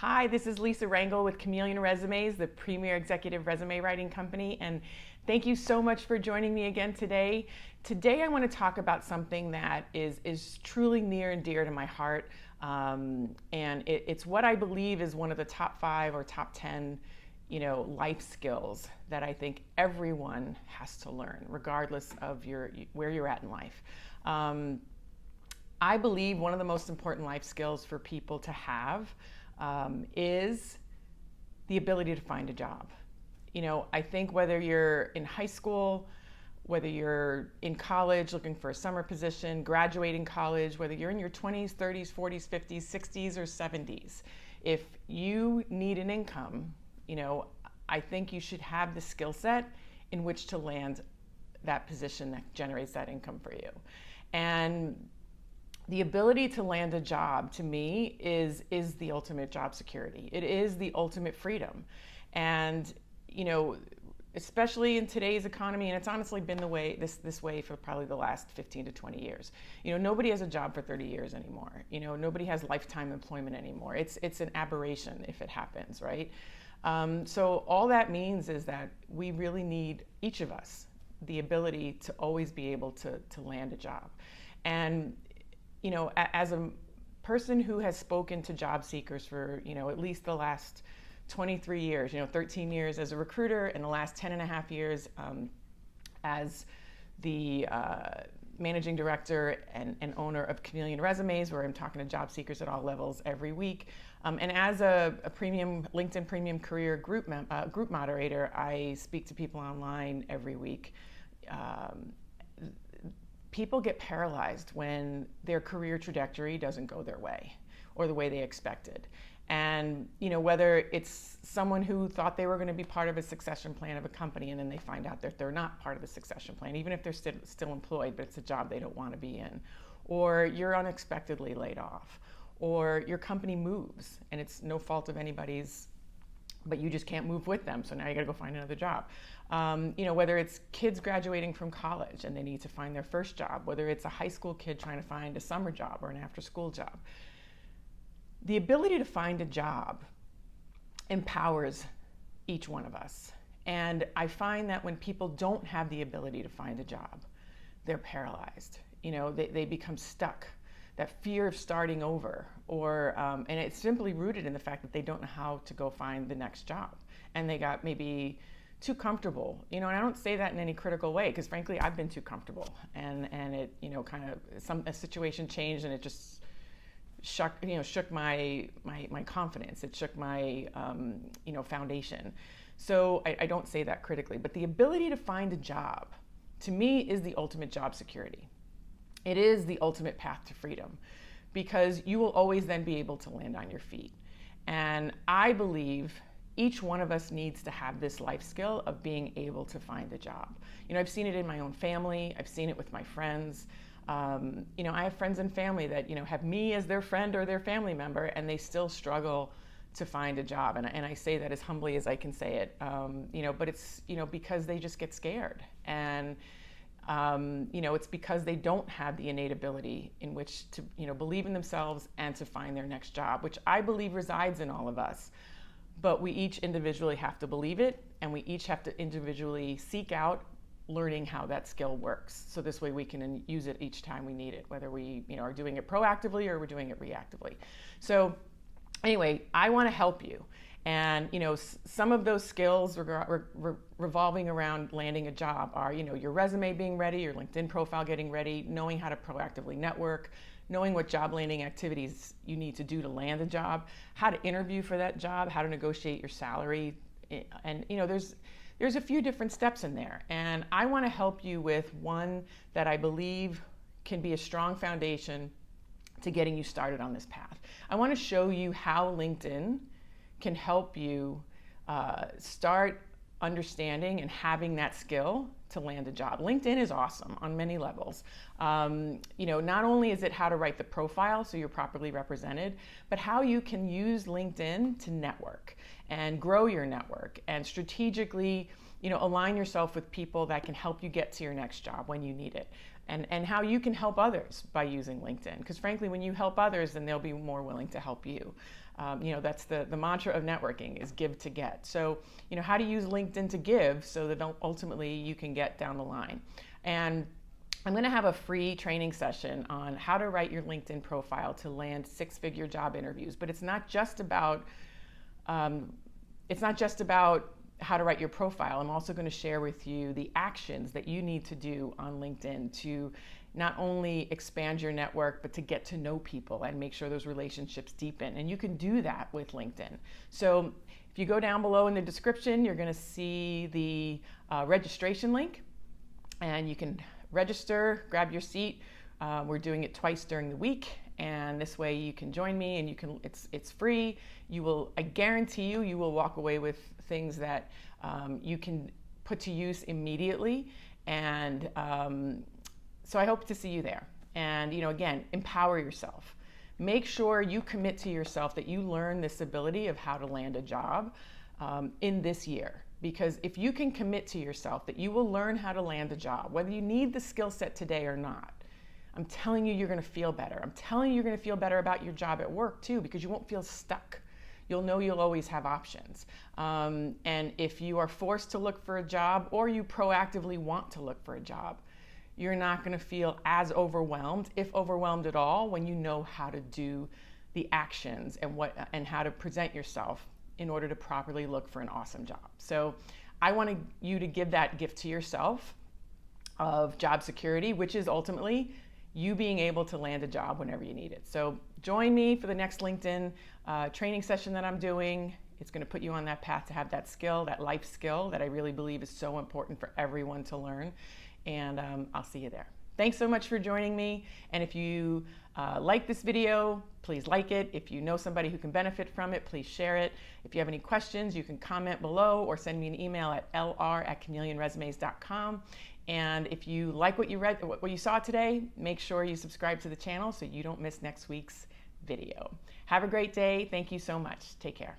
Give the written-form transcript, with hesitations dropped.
Hi, this is Lisa Rangel with Chameleon Resumes, the premier executive resume writing company, and thank you so much for joining me again today. Today I want to talk about something that is truly near and dear to my heart, and it's what I believe is one of the top 5 or top 10 life skills that I think everyone has to learn, regardless of where you're at in life. I believe one of the most important life skills for people to have is the ability to find a job. I think whether you're in high school, whether you're in college looking for a summer position, graduating college, whether you're in your 20s, 30s, 40s, 50s, 60s, or 70s, if you need an income, I think you should have the skill set in which to land that position that generates that income for you. And the ability to land a job, to me, is the ultimate job security. It is the ultimate freedom. And, especially in today's economy, and it's honestly been this way for probably the last 15 to 20 years. Nobody has a job for 30 years anymore. Nobody has lifetime employment anymore. It's an aberration if it happens, right? So all that means is that we really need, each of us, the ability to always be able to land a job. And as a person who has spoken to job seekers for, at least the last 23 years, 13 years as a recruiter and the last 10 and a half years as the managing director and owner of Chameleon Resumes, where I'm talking to job seekers at all levels every week. And as a LinkedIn Premium Career group moderator, I speak to people online every week. People get paralyzed when their career trajectory doesn't go their way or the way they expected. And whether it's someone who thought they were going to be part of a succession plan of a company and then they find out that they're not part of the succession plan, even if they're still employed, but it's a job they don't want to be in, or you're unexpectedly laid off, or your company moves and it's no fault of anybody's, but you just can't move with them, so now you got to go find another job. Whether it's kids graduating from college and they need to find their first job, whether it's a high school kid trying to find a summer job or an after-school job. The ability to find a job empowers each one of us. And I find that when people don't have the ability to find a job, they're paralyzed. They become stuck. That fear of starting over, and it's simply rooted in the fact that they don't know how to go find the next job. And they got maybe too comfortable, and I don't say that in any critical way, because frankly, I've been too comfortable, and it, a situation changed, and it just shook my confidence. It shook my, foundation. So I don't say that critically, but the ability to find a job, to me, is the ultimate job security. It is the ultimate path to freedom, because you will always then be able to land on your feet. And I believe each one of us needs to have this life skill of being able to find a job. I've seen it in my own family. I've seen it with my friends. I have friends and family that, have me as their friend or their family member, and they still struggle to find a job. And I say that as humbly as I can say it, but it's, because they just get scared. And it's because they don't have the innate ability in which to, believe in themselves and to find their next job, which I believe resides in all of us. But we each individually have to believe it, and we each have to individually seek out learning how that skill works. So this way we can use it each time we need it, whether we, are doing it proactively or we're doing it reactively. So anyway, I want to help you. And some of those skills revolving around landing a job are, your resume being ready, your LinkedIn profile getting ready, knowing how to proactively network, knowing what job landing activities you need to do to land a job, how to interview for that job, how to negotiate your salary. And there's a few different steps in there. And I want to help you with one that I believe can be a strong foundation to getting you started on this path. I want to show you how LinkedIn can help you start understanding and having that skill to land a job. LinkedIn is awesome on many levels. Not only is it how to write the profile so you're properly represented, but how you can use LinkedIn to network and grow your network and strategically, align yourself with people that can help you get to your next job when you need it. And how you can help others by using LinkedIn. Because frankly, when you help others, then they'll be more willing to help you. That's the mantra of networking, is give to get. So, how to use LinkedIn to give so that ultimately you can get down the line. And I'm going to have a free training session on how to write your LinkedIn profile to land six-figure job interviews. But it's not just about how to write your profile. I'm also going to share with you the actions that you need to do on LinkedIn to not only expand your network, but to get to know people and make sure those relationships deepen. And you can do that with LinkedIn. So if you go down below in the description, you're going to see the registration link, and you can register, grab your seat. We're doing it twice during the week, and this way you can join me, and it's free. I guarantee you will walk away with things that you can put to use immediately. And so I hope to see you there. And again, empower yourself. Make sure you commit to yourself that you learn this ability of how to land a job in this year. Because if you can commit to yourself that you will learn how to land a job, whether you need the skill set today or not, I'm telling you, you're going to feel better. I'm telling you, you're going to feel better about your job at work too, because you won't feel stuck. You'll know you'll always have options. And if you are forced to look for a job, or you proactively want to look for a job, you're not going to feel as overwhelmed, if overwhelmed at all, when you know how to do the actions and how to present yourself in order to properly look for an awesome job. So I want you to give that gift to yourself of job security, which is ultimately you being able to land a job whenever you need it. So join me for the next LinkedIn training session that I'm doing. It's going to put you on that path to have that skill, that life skill that I really believe is so important for everyone to learn. And I'll see you there. Thanks so much for joining me. And if you like this video, please like it. If you know somebody who can benefit from it, please share it. If you have any questions, you can comment below or send me an email at lr@chameleonresumes.com. And if you like what you saw today, make sure you subscribe to the channel so you don't miss next week's video. Have a great day. Thank you so much. Take care.